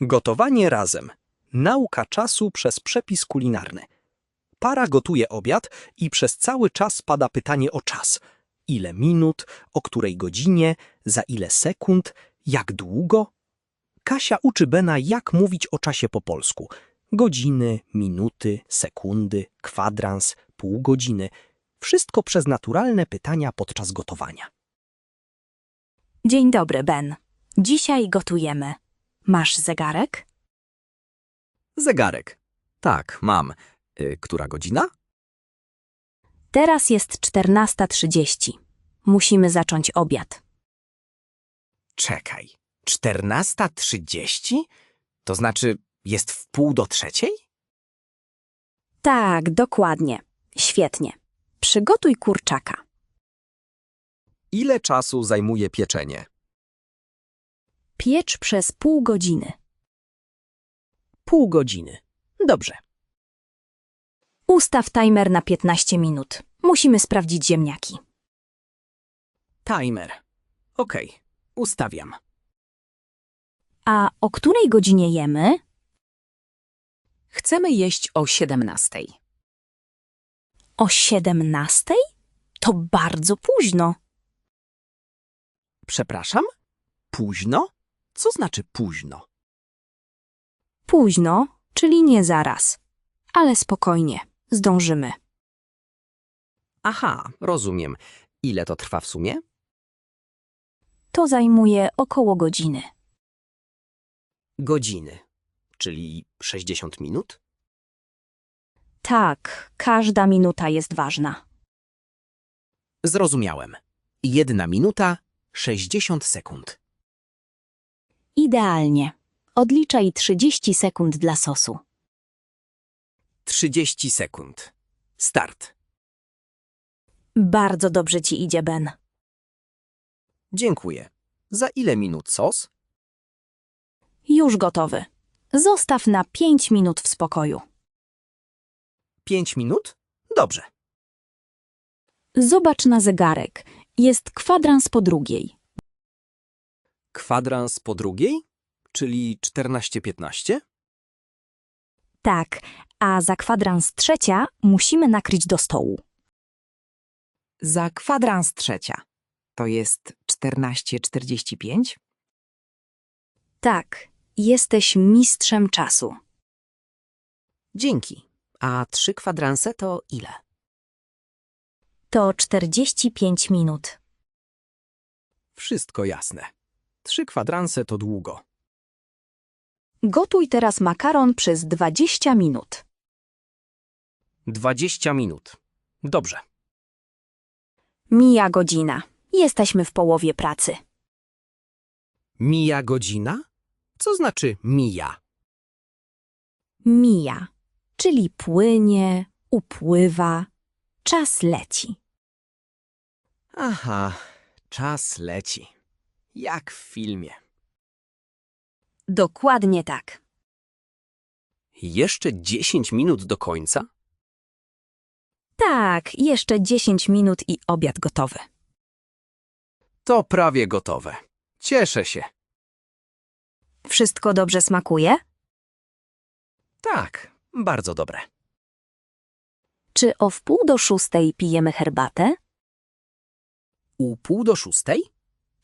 Gotowanie razem. Nauka czasu przez przepis kulinarny. Para gotuje obiad i przez cały czas pada pytanie o czas. Ile minut, o której godzinie, za ile sekund, jak długo? Kasia uczy Bena, jak mówić o czasie po polsku. Godziny, minuty, sekundy, kwadrans, pół godziny. Wszystko przez naturalne pytania podczas gotowania. Dzień dobry, Ben. Dzisiaj gotujemy. Masz zegarek? Zegarek. Tak, mam. Która godzina? Teraz jest 14:30. Musimy zacząć obiad. Czekaj. 14:30? To znaczy jest 14:45? Tak, dokładnie. Świetnie. Przygotuj kurczaka. Ile czasu zajmuje pieczenie? Piecz przez pół godziny. Pół godziny. Dobrze. Ustaw timer na 15 minut. Musimy sprawdzić ziemniaki. Timer. Okej, ustawiam. A o której godzinie jemy? Chcemy jeść o 17:00. O 17:00? To bardzo późno. Przepraszam? Późno? Co znaczy późno? Późno, czyli nie zaraz. Ale spokojnie, zdążymy. Aha, rozumiem. Ile to trwa w sumie? To zajmuje około godziny. Godziny. Czyli 60 minut? Tak, każda minuta jest ważna. Zrozumiałem. 1 minuta, 60 sekund. Idealnie. Odliczaj 30 sekund dla sosu. 30 sekund. Start. Bardzo dobrze ci idzie, Ben. Dziękuję. Za ile minut sos? Już gotowy. Zostaw na 5 minut w spokoju. 5 minut? Dobrze. Zobacz na zegarek. Jest kwadrans po drugiej. Kwadrans po drugiej? Czyli 14:15? Tak, a za kwadrans trzecia musimy nakryć do stołu. Za kwadrans trzecia. To jest 14:45? Tak, jesteś mistrzem czasu. Dzięki. A 3 kwadranse to ile? To 45 minut. Wszystko jasne. 3 kwadranse to długo. Gotuj teraz makaron przez 20 minut. 20 minut. Dobrze. Mija godzina. Jesteśmy w połowie pracy. Mija godzina? Co znaczy mija? Mija, czyli płynie, upływa, czas leci. Aha, czas leci. Jak w filmie. Dokładnie tak. Jeszcze 10 minut do końca? Tak, jeszcze 10 minut i obiad gotowy. To prawie gotowe. Cieszę się. Wszystko dobrze smakuje? Tak, bardzo dobre. Czy o 5:45 pijemy herbatę? U 5:45?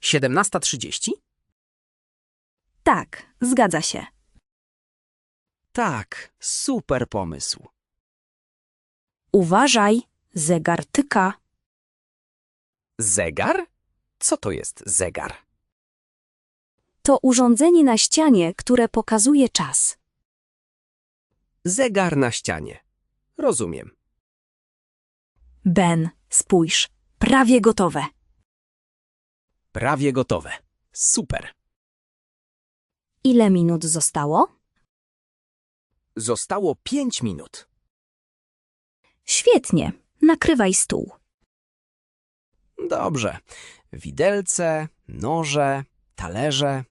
17:30? Tak, zgadza się. Tak, super pomysł. Uważaj, zegar tyka. Zegar? Co to jest zegar? To urządzenie na ścianie, które pokazuje czas. Zegar na ścianie. Rozumiem. Ben, spójrz, prawie gotowe. Prawie gotowe. Super. Ile minut zostało? Zostało 5 minut. Świetnie, nakrywaj stół. Dobrze. Widelce, noże, talerze.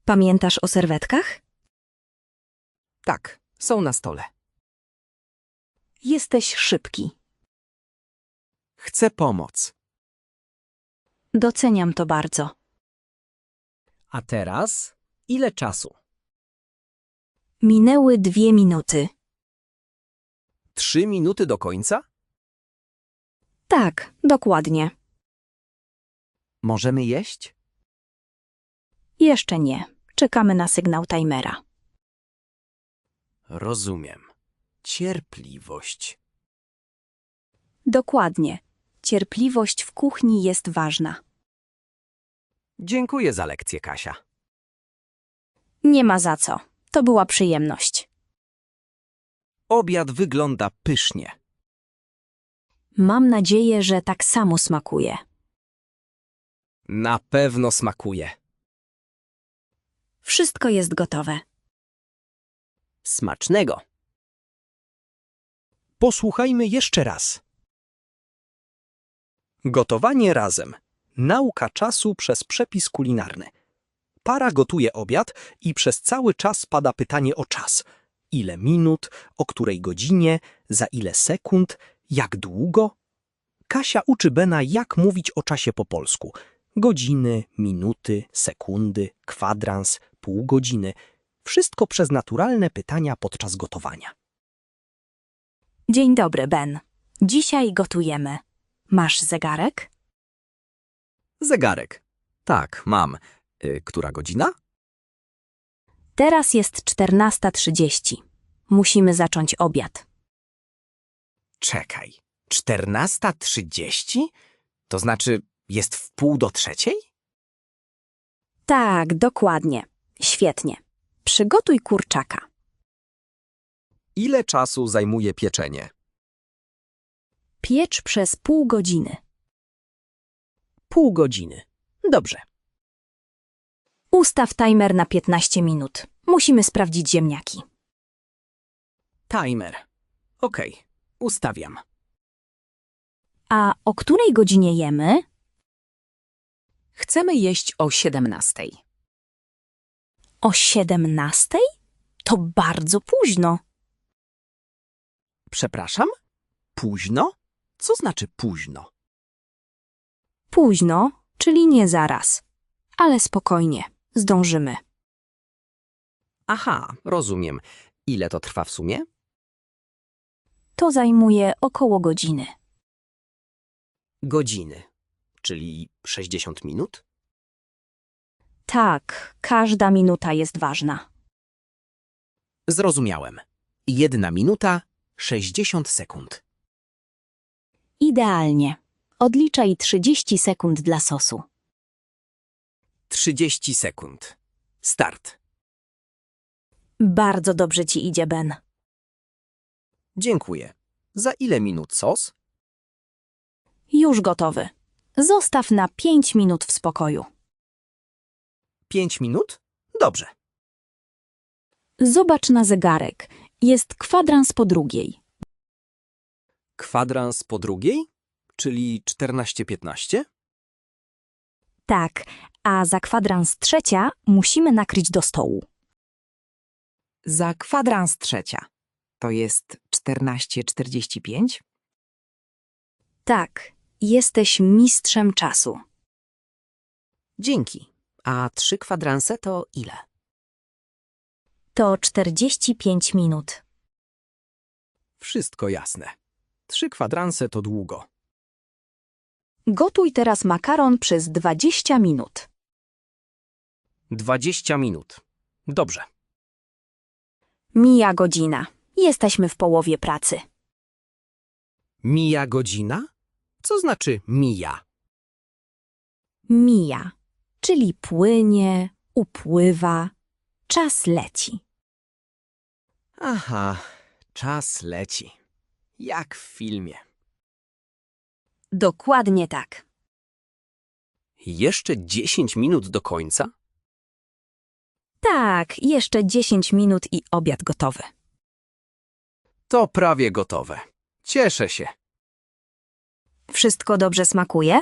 Pamiętasz o serwetkach? Tak, są na stole. Jesteś szybki. Chcę pomoc. Doceniam to bardzo. A teraz Ile czasu? Minęły 2 minuty. 3 minuty do końca? Tak, dokładnie. Możemy jeść? Jeszcze nie. Czekamy na sygnał timera. Rozumiem. Cierpliwość. Dokładnie. Cierpliwość w kuchni jest ważna. Dziękuję za lekcję, Kasia. Nie ma za co. To była przyjemność. Obiad wygląda pysznie. Mam nadzieję, że tak samo smakuje. Na pewno smakuje. Wszystko jest gotowe. Smacznego. Posłuchajmy jeszcze raz. Gotowanie razem. Nauka czasu przez przepis kulinarny. Para gotuje obiad i przez cały czas pada pytanie o czas. Ile minut, o której godzinie, za ile sekund, jak długo? Kasia uczy Bena, jak mówić o czasie po polsku. Godziny, minuty, sekundy, kwadrans, pół godziny. Wszystko przez naturalne pytania podczas gotowania. Dzień dobry, Ben. Dzisiaj gotujemy. Masz zegarek? Zegarek. Tak, mam. Która godzina? Teraz jest 14:30. Musimy zacząć obiad. Czekaj. 14:30? To znaczy jest w 14:30? Tak, dokładnie. Świetnie. Przygotuj kurczaka. Ile czasu zajmuje pieczenie? Piecz przez pół godziny. Pół godziny. Dobrze. Ustaw timer na 15 minut. Musimy sprawdzić ziemniaki. Timer. Okej, ustawiam. A o której godzinie jemy? Chcemy jeść o 17:00. O 17:00? To bardzo późno. Przepraszam? Późno? Co znaczy późno? Późno, czyli nie zaraz. Ale spokojnie, zdążymy. Aha, rozumiem. Ile to trwa w sumie? To zajmuje około godziny. Godziny. Czyli 60 minut? Tak, każda minuta jest ważna. Zrozumiałem. 1 minuta, 60 sekund. Idealnie. Odliczaj 30 sekund dla sosu. 30 sekund. Start. Bardzo dobrze ci idzie, Ben. Dziękuję. Za ile minut sos? Już gotowy. Zostaw na 5 minut w spokoju. 5 minut? Dobrze. Zobacz na zegarek. Jest kwadrans po drugiej. Kwadrans po drugiej? Czyli 14:15? Tak, a za kwadrans trzecia musimy nakryć do stołu. Za kwadrans 3. To jest 14:45? Tak, jesteś mistrzem czasu. Dzięki. A 3 kwadranse to ile? To 45 minut. Wszystko jasne. 3 kwadranse to długo. Gotuj teraz makaron przez 20 minut. 20 minut. Dobrze. Mija godzina. Jesteśmy w połowie pracy. Mija godzina? Co znaczy mija? Mija, czyli płynie, upływa, czas leci. Aha, czas leci. Jak w filmie. Dokładnie tak. Jeszcze 10 minut do końca? Tak, jeszcze 10 minut i obiad gotowy. To prawie gotowe. Cieszę się. Wszystko dobrze smakuje?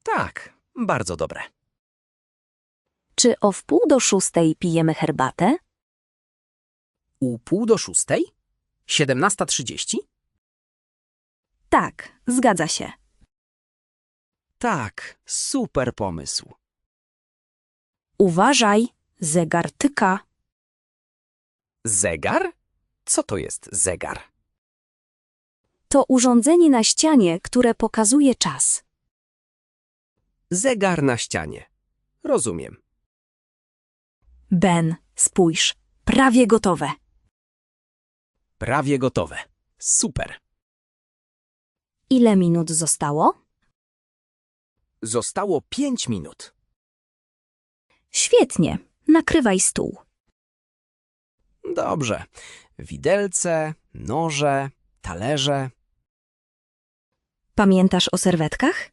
Tak, bardzo dobre. Czy o 5:45 pijemy herbatę? U 5:45? 17:30? Tak, zgadza się. Tak, super pomysł. Uważaj, zegar tyka. Zegar? Co to jest zegar? To urządzenie na ścianie, które pokazuje czas. Zegar na ścianie. Rozumiem. Ben, spójrz, prawie gotowe. Prawie gotowe. Super. Ile minut zostało? Zostało 5 minut. Świetnie, nakrywaj stół. Dobrze. Widelce, noże, talerze. Pamiętasz o serwetkach?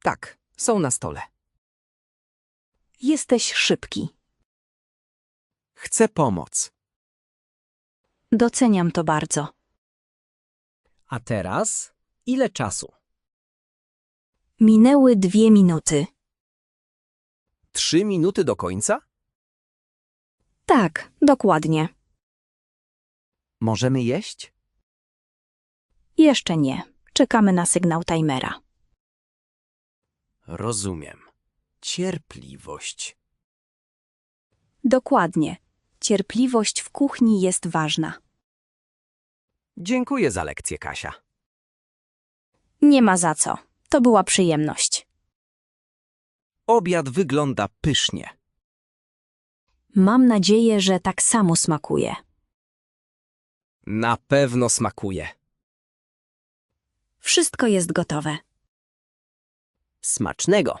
Tak, są na stole. Jesteś szybki. Chcę pomoc. Doceniam to bardzo. A teraz ile czasu? Minęły 2 minuty. 3 minuty do końca? Tak, dokładnie. Możemy jeść? Jeszcze nie. Czekamy na sygnał timera. Rozumiem. Cierpliwość. Dokładnie. Cierpliwość w kuchni jest ważna. Dziękuję za lekcję, Kasia. Nie ma za co. To była przyjemność. Obiad wygląda pysznie. Mam nadzieję, że tak samo smakuje. Na pewno smakuje. Wszystko jest gotowe. Smacznego.